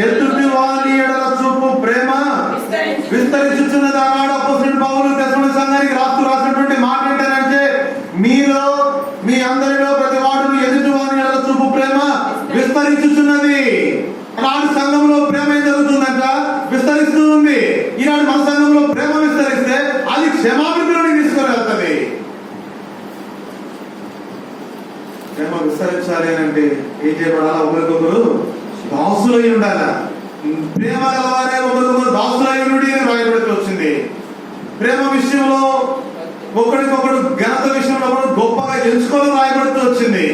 ఎదుటి వాని ఎడల చూపు ప్రేమ విస్తరించుచున్నది అన్నాడు అపోస్తలుడు పౌలు తెస్సలోనిక సంఘానికి రాసినటువంటి మాట ఏంటంటే, మీలో మీ అందరిలో ప్రతి వాడు ఎదుటి వాని ఎడల చూపు ప్రేమ విస్తరించుచున్నది. నాడు సంఘంలో ప్రేమ ఏం జరుగుతుందంట? విస్తరిస్తూ ఉంది. ఈనాడు మన సంఘంలో ప్రేమ విస్తరిస్తే అది క్షమాభివృద్ధిలోకి తీసుకొని వెళ్తుంది. ప్రేమ విస్తరించాలి అని అంటే ఏం చేయబడాలా? ఒకరికొకరు దాసులై ఉండాలా. ప్రేమ గలవారే ఒకరికొకరు దాసులై ఉండి అని రాయబడుతూ వచ్చింది. ప్రేమ విషయంలో ఒకరికొకరు ఘనత విషయంలో గొప్పగా ఎంచుకోవాలని రాయబడుతూ వచ్చింది.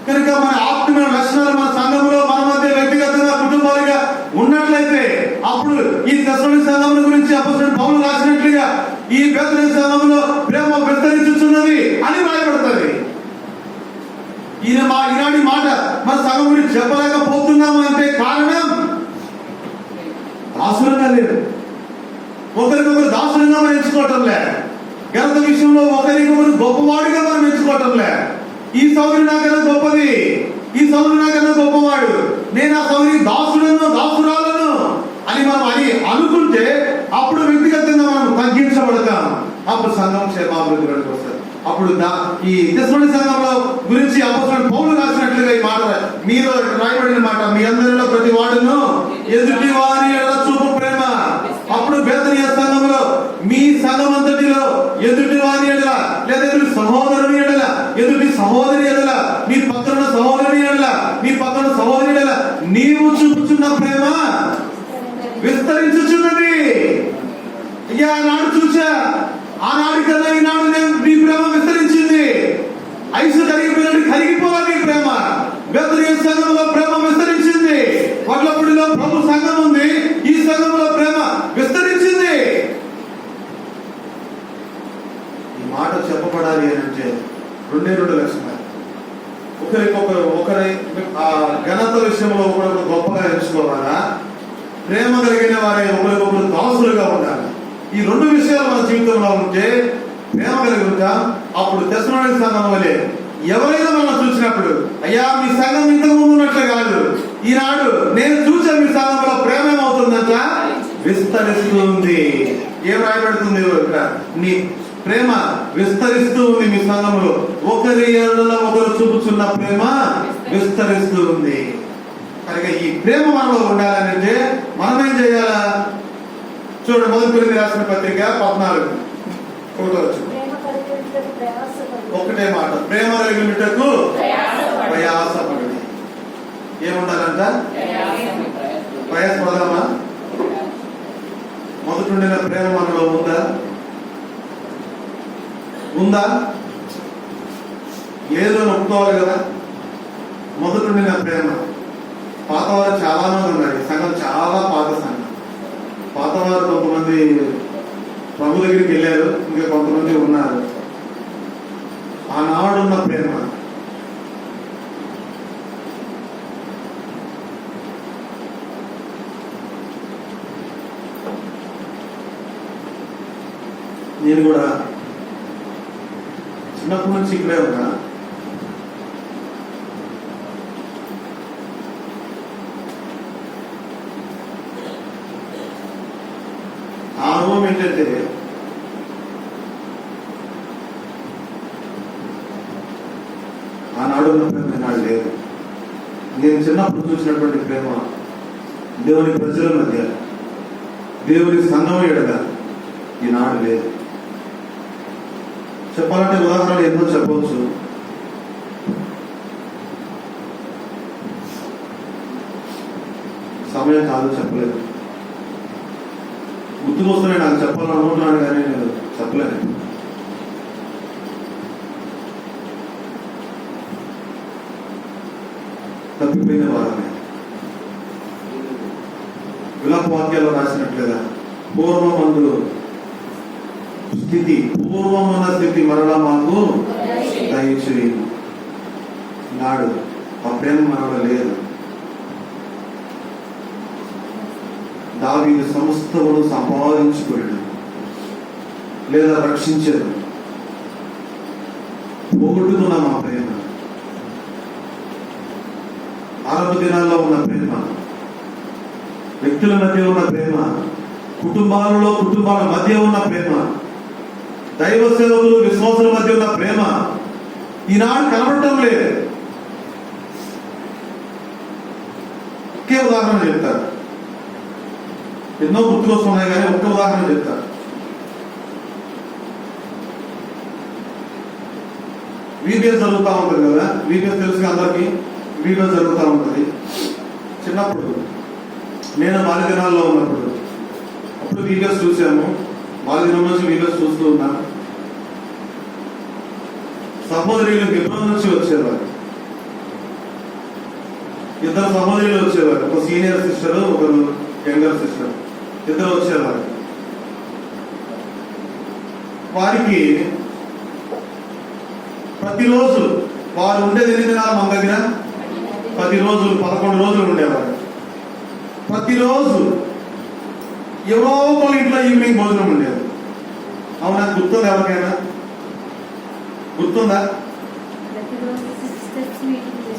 కనుక మన ఆత్మీయ లక్షణాలు మన సంఘంలో మన మధ్య వ్యక్తిగతంగా కుటుంబాలుగా ఉన్నట్లయితే అప్పుడు ఈ తెస్సలోనిక సంఘం గురించి అపోస్తలుడు పౌలు రాసినట్లుగా ఈ బేతేలు సంఘంలో ప్రేమ విస్తరించుచున్నది అని రాయబడుతుంది. ఈనాటి మాట మన సంఘం గురించి చెప్పలేకపోతున్నాము అంటే కారణం దాసులంగా లేదు. ఒకరికొకరు దాసులంగా మనం ఎంచుకోవటం లే. ఘనత విషయంలో ఒకరికొకరు గొప్పవాడిగా మనం ఎంచుకోవటం లే. ఈ సౌరి నాకన్నా గొప్పది, ఈ సౌరి నాకన్నా గొప్పవాడు, నేను ఆ సౌరి దాసులను దాసురాలను అని మనం అనుకుంటే అప్పుడు వ్యక్తిగతంగా మనం తగ్గించబడతాం. అప్పుడు సంఘం క్షేమాభివృద్ధిలోకి వస్తుంది. అప్పుడు ఈ తెస్సలోనిక సంఘంలో గురించి అపోస్తలుడు పౌలు రాసినట్లుగా ఈ మాట మీరు రాయబడిన మాట, మీ అందరిలో ప్రతి వాడును ఎదుటి వారి ఎడల చూపు ప్రేమ. అప్పుడు బేతనీయ సంఘంలో మీ సంఘం అంతటిలో ఎదుటి వారి ఎడల లేదా ఎదుటి సహోదరుని ఎడల ఎదుటి సహోదరి ఎడల నీ పక్కన సహోదరుని ఎడల నీ పక్కన సహోదరి ఎడల నీవు చూపుచున్న ప్రేమ విస్తరించుచున్నది. ఇక ఆనాడు చూసా, ఆనాడు కన్నా ఈనాడు నీ ప్రేమ విస్తరించింది. ఐసు కరిగిపోయినట్టు కరిగిపోవాలి నీ ప్రేమ. బేతనీయ సంఘంలో ప్రేమ విస్తరించింది. వడ్లపూడిలో ప్రభు సంఘం ఉంది, ఈ సంఘంలో ప్రేమ విస్తరించింది. ఈ మాట చెప్పబడాలి అని అంటే రెండు లక్షణాలు. ఒకరి ఘనత విషయంలో ఒకరు గొప్పగా ఎంచుకోవాలా, ప్రేమ కలిగిన వారే ఒకరికొకరు దాసులుగా ఉండాలి. ఈ రెండు విషయాలు మన జీవితంలో ఉంటే ప్రేమ కలిగి ఉంటాం. అప్పుడు తెస్సలోనిక సంఘం వలె ఎవరైనా మనం చూసినప్పుడు, అయ్యా మీ సంఘం ఇంతకు ముందు ఉన్నట్లు కాదు, ఈనాడు నేను చూసే మీ సంఘంలో ప్రేమ ఏమవుతుందంట? విస్తరిస్తుంది. ఏం రాయబడుతుంది ఇక్కడ? నీ ప్రేమ విస్తరిస్తూ ఉంది మీ సంఘంలో. ఒకరి ఎడల ఒకరు చూపుచున్న ప్రేమ విస్తరిస్తూ ఉంది. కనుక ఈ ప్రేమ మనలో ఉండాలంటే మనం ఏం చేయాలా? చూడండి, మొదటి కొరింథీ రాసిన పత్రిక 14 ఒకటే మాట, ప్రేమ కలిగినటకు ప్రయాసపడు. ఏముండాలంట? ప్రయాసపడదామా? మొదటి ప్రేమ మనలో ఉందా? లేదు అని ఒప్పుకోవాలి కదా. మొదటి ప్రేమ. పాతవారు చాలా మంది ఉన్నారు. సంఘం చాలా పాత సంఘం. పాతవారు కొంతమంది ప్రభు దగ్గరికి వెళ్ళారు, ఇంకా కొంతమంది ఉన్నారు. ఆనాడున్న ప్రేమ నేను కూడా చిన్నప్పటి నుంచి ఇక్కడే ఉన్నా. ఆ అనుభవం ఏంటంటే, ఆనాడు ఉన్న ప్రేమ ఈనాడు లేదు. నేను చిన్నప్పుడు చూసినటువంటి ప్రేమ దేవుని ప్రజల మధ్య, దేవుని సంఘం ఎడల ఈనాడు లేదు. చెప్పాలంటే ఉదాహరణలు ఎన్నో చెప్పవచ్చు. సమయం కాదు, చెప్పలేదు. గుర్తుకొస్తున్నాయి, నాకు చెప్పాలనుకుంటున్నాను కానీ నేను చెప్పలేదు. తప్పిపోయిన వారమే. విలాప వాక్యాల్లో రాసినట్లుగా పూర్వమందు స్థితి, పూర్వమున్న స్థితి మరలా మాకు దయచేయి. నాడు ఆ ప్రేమ మనలో లేదు. దావీదు సమస్తమును సంపాదించుకోడు లేదా రక్షించదు. పోగొట్టుకున్నాం ఆ ప్రేమ. ఆ వారపు దినాల్లో ఉన్న ప్రేమ, వ్యక్తుల మధ్య ఉన్న ప్రేమ, కుటుంబాల మధ్య ఉన్న ప్రేమ, దైవ సేవకులు విశ్వాసుల మధ్య ఉన్న ప్రేమ ఈనాడు కనబడటం లేదు. ఒకే ఉదాహరణ చెప్తారు, ఎన్నో గుర్తుకొస్తున్నాయి కానీ ఒక్క ఉదాహరణ చెప్తారు. వీబీఎస్ జరుగుతూ ఉంటుంది కదా, వీబీఎస్ తెలుసు అందరికి. వీబీఎస్ జరుగుతూ ఉంటుంది. చిన్నప్పుడు నేను బాల్యదినాల్లో ఉన్నప్పుడు అప్పుడు వీబీఎస్ చూసాము. బాల్యదినం నుంచి వీబీఎస్ చూస్తూ ఉన్నాను. సహోదరులు హెబ్రోన్ నుంచి వచ్చేవారు. ఇద్దరు సహోదరులు వచ్చేవారు, ఒక సీనియర్ సిస్టర్, ఒకరు యంగర్ సిస్టర్. ఇద్దరు వచ్చేవారు. వారికి ప్రతిరోజు వారు ఉండేది ఎన్ని దినాలు మన దగ్గర? 10 రోజులు 11 రోజులు ఉండేవారు. ప్రతిరోజు ఎవరో ఒకళ్ళ ఇంట్లో ఈవినింగ్ భోజనం ఉండేది. అవునా? గుర్తుందా? ఎవరికైనా గుర్తుందా?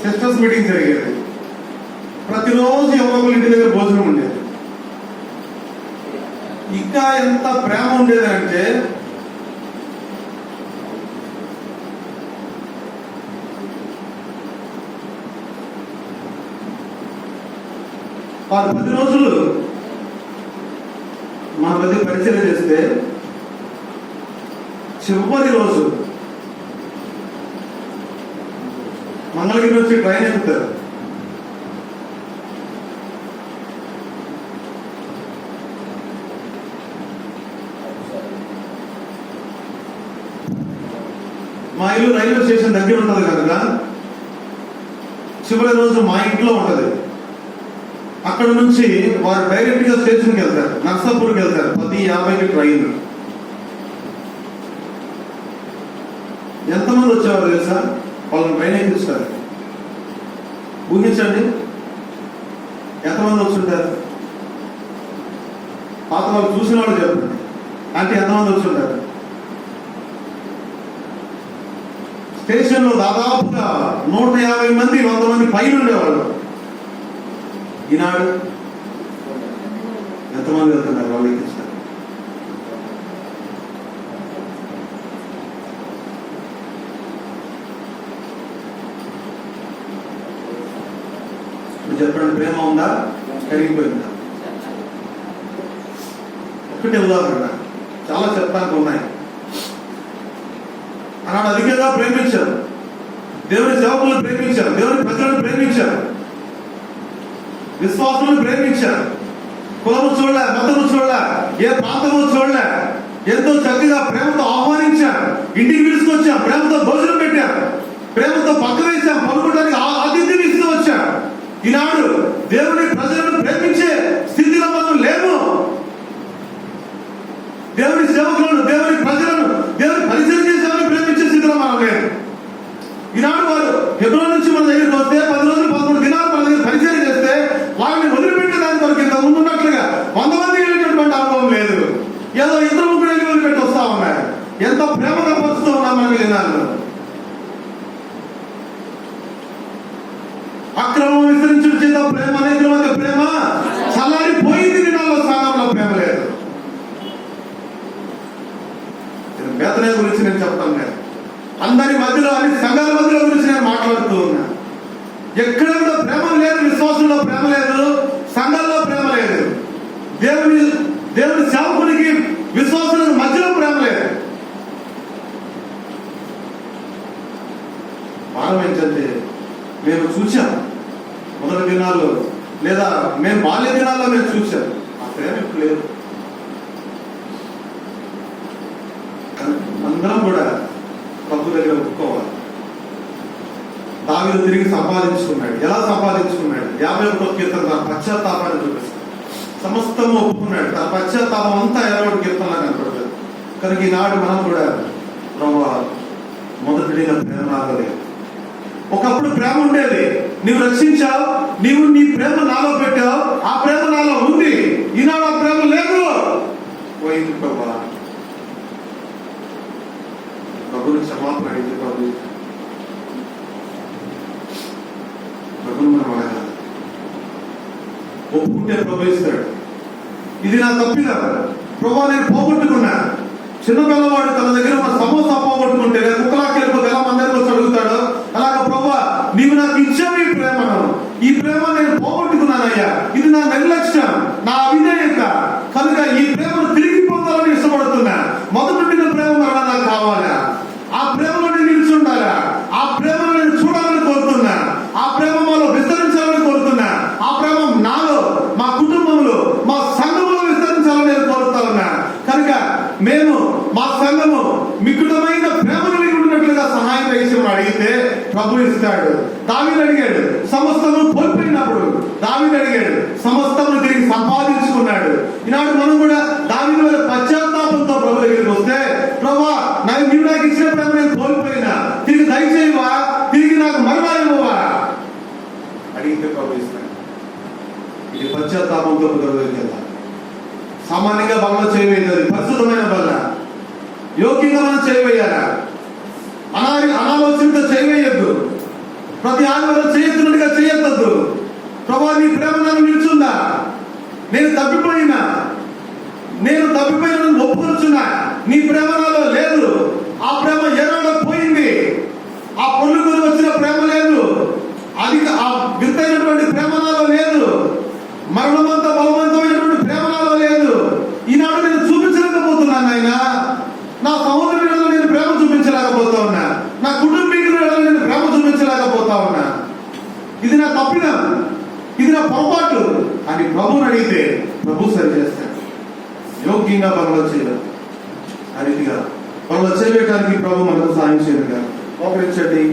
సిస్టర్స్ మీటింగ్ జరిగేది. ప్రతిరోజు ఎవరో ఒకళ్ళ ఇంటి దగ్గర భోజనం ఉండేది. ఇంకా ఎంత ప్రేమ ఉండేది అంటే వారు 10 రోజులు మన మధ్య పరిచయం చేస్తే చివరి రోజు మంగళగిరి నుంచి ట్రైన్ ఎక్కుతారు. మా ఇల్లు రైల్వే స్టేషన్ దగ్గర ఉంటుంది కనుక చివరి రోజు మా ఇంట్లో ఉంటుంది. అక్కడ నుంచి వారు డైరెక్ట్ గా స్టేషన్కి వెళ్తారు, నర్సాపూర్కి వెళ్తారు. 10:50కి ట్రైన్. ఎంతమంది వచ్చేవారు తెలుసా? వాళ్ళని ట్రైన్ ఎక్కిస్తారు. ఊహించండి ఎంతమంది వచ్చుంటారు. పాత వాళ్ళు చూసిన వాళ్ళు చెప్పండి. అంటే ఎంతమంది వచ్చుంటారు? స్టేషన్ లో దాదాపుగా 150 మంది 100 మంది పైన ఉండేవాళ్ళు. ఈనాడు ఎంతమంది వెళ్తున్నారు? వాళ్ళు ఎక్కిస్తారు. చెప్పండి, ప్రేమ ఉందా? కరిగిపోయిందా? ఒకటే ఉదాహరణ, చాలా చెప్పడానికి ఉన్నాయి. ఆనాడు అధికంగా ప్రేమించారు. దేవుని సేవకులను ప్రేమించారు, దేవుని ప్రజలను ప్రేమించారు, విశ్వాసులను ప్రేమించారు. కులము చూడలే, మతము చూడలే, ఏ ప్రాంతము చూడలే. ఎంతో చక్కగా ప్రేమతో ఆహ్వానించారు, ఇంటికి పిలుచుకొచ్చాం, ప్రేమతో భోజనం పెట్టారు, ప్రేమతో పక్క వేశాం, పలుకోవడానికి ఆతిథ్యం ఇస్తూ వచ్చారు. ఈనాడు దేవుని ప్రజలను ప్రేమించే స్థితిలో మనం లేము. దేవుని సేవకులను, దేవుని ప్రజలను, దేవుని పరిచయం చేసేవాళ్ళని ప్రేమించే స్థితిలో మనం లేము. ఈనాడు వారు హెబ్రోన్ నుంచి మన దగ్గరికి వస్తే 10 రోజులు 11 దినాలు మన దగ్గర పరిచయం చేస్తే వారిని వదిలిపెట్టడానికి వరకు ఇంత ముందు ఉన్నట్లుగా 100 మంది వెళ్ళేటటువంటి అనుభవం లేదు. ఏదో 2-3 వెళ్ళి వదిలిపెట్టి వస్తా ఉన్నారు. ఎంత ప్రేమగా పరుస్తూ ఉన్నాం మనం ఈ దినాల్లో. అక్రమం విస్తరించడం చేత ప్రేమ, అనేకుల మధ్య ప్రేమ చల్లారిపోయింది. దినాల్లో సంఘంలో ప్రేమ లేదు. వేతన గురించి నేను చెప్తాను లేదు, అందరి మధ్యలో, అన్ని సంఘాల మధ్యలో గురించి నేను మాట్లాడుతూ ఉన్నా. ఎక్కడ కూడా ప్రేమ లేదు. విశ్వాసంలో ప్రేమ లేదు, సంఘాల్లో ప్రేమ లేదు, దేవుని సేవకునికి విశ్వాసులకు మధ్యలో ప్రేమ లేదు. భారం ఏంటంటే మేము చూసాం మొదటి దినాల్లో, లేదా మేము బాల్య దినాల్లో మేము చూసాం. ఆ ప్రేమ ఇప్పుడు లేదు. అందరం కూడా ప్రభు దగ్గర ఒప్పుకోవాలి. దావీదు తిరిగి సంపాదించుకున్నాడు. ఎలా సంపాదించుకున్నాడు? 51వ కీర్తన పశ్చాత్తాపాన్ని చూపిస్తాడు. సమస్తము ఒప్పుకున్నాడు. తన పశ్చాత్తాపం అంతా 51వ కీర్తనలా కనపడుతుంది. కనుక ఈనాడు మనం కూడా మొదటి ప్రేమ రాగలేదు. ఒకప్పుడు ప్రేమ ఉండేది. నీవు రక్షించావు, నీవు నీ ప్రేమ నాలో పెట్టావు, ఆ ప్రేమ నాలో ఉంది. ఈనాడు ఆ ప్రేమ లేదు, పోయింది. ప్రభుని క్షమాపణ అడిగితే ప్రభుని మనం అడగాలి. ఒప్పుకుంటే ప్రభు ఇస్తాడు. ఇది నా తప్పిదా ప్రభా, నేను పోగొట్టుకున్నా. చిన్న పిల్లవాడు తన దగ్గర ఉన్న సమోసా పోగొట్టుకుంటే కుక్కలాకి వెళ్ళిపోతే ఎలా మన దగ్గర వచ్చి అడుగుతాడు, అలాగా ప్రభా నీవు నాకు ఇచ్చావు ఈ ప్రేమను, ఈ ప్రేమ నేను పోగొట్టుకున్నానయ్యా, ఇది నా నిర్లక్ష్యం, నా అవిధేయత కనుక ఈ ప్రేమను తిరిగి పొందాలని ఇష్టపడుతున్నా. మొదటి ప్రేమ మరలా నాకు కావాలా, ఆ ప్రేమలో నేను నిలుచుండాలా, ఆ ప్రేమను నేను చూడాలని కోరుతున్నా, ఆ ప్రేమ మాలో విస్తరించాలని కోరుతున్నా, ఆ ప్రేమ నాలో, మా కుటుంబంలో, మా సంఘంలో విస్తరించాలని నేను కోరుతా ఉన్నా. కనుక మేము మా సంఘము మిక్కుటమైన ప్రేమ కలిగి ఉన్నట్లుగా సహాయం చేసి అడిగితే ప్రభు ఇస్తాడు. దావీదు అడిగాడు, సమస్తము కోల్పోయినప్పుడు దావీదు అడిగాడు, సమస్తము తిరిగి సంపాదించుకున్నాడు. ఈనాడు మనం కూడా దావీదు వల్ల పశ్చాత్తాపంతో ప్రభు దగ్గరికి వస్తే, ప్రభువా నీవు నాకు ఇచ్చిన ప్రేమ నేను కోల్పోయినా, తిరిగి దయచేయవా, తిరిగి నాకు మరలా ఇవ్వవా అడిగితే ప్రభు ఇస్తాడు. ఇది పశ్చాత్తాపంతో ప్రభు దగ్గరికి వెళ్తాం. సామాన్యంగా బలలో చేయవేయాలి, పరిశుద్ధమైన బల, యోగ్యంగా మనం చేయవేయాలా, అనాలోచనతో చేయవేయద్దు, ప్రతి ఆదివారం చేయొద్దున్నట్టుగా చేయొద్దు. ప్రభా నీ ప్రేమ నన్ను నిలుచుందా, నేను తప్పిపోయినా ఒప్పుకొచ్చున్నా, నీ ప్రేమ నాలో లేదు, ఆ ప్రేమ ఏనాడో పోయింది, ఆ పొల్లుకొని వచ్చిన ప్రేమ లేదు, అది ఆ విత్తైనటువంటి ప్రేమ నాలో లేదు, మరణమంతా బలవంతమైనటువంటి ప్రేమ నాలో లేదు. ఈనాడు నేను చూపించలేకపోతున్నాను ఆయన, నా సహోదరులలో నేను ప్రేమ చూపించలేకపోతా ఉన్నా, నా కుటుంబీకులలో నేను ప్రేమ చూపించలేకపోతా ఉన్నా. ఇది నా తప్పిదం, ఇది నా పొరపాటు అని ప్రభువుని అడిగితే ప్రభు సరి చేస్తాడు. యోగ్యంగా పనులు చేయడం ఆ రీతిగా పనులు చేయడానికి ప్రభు మనకు సాయం చేయడం. ఒకరించండి.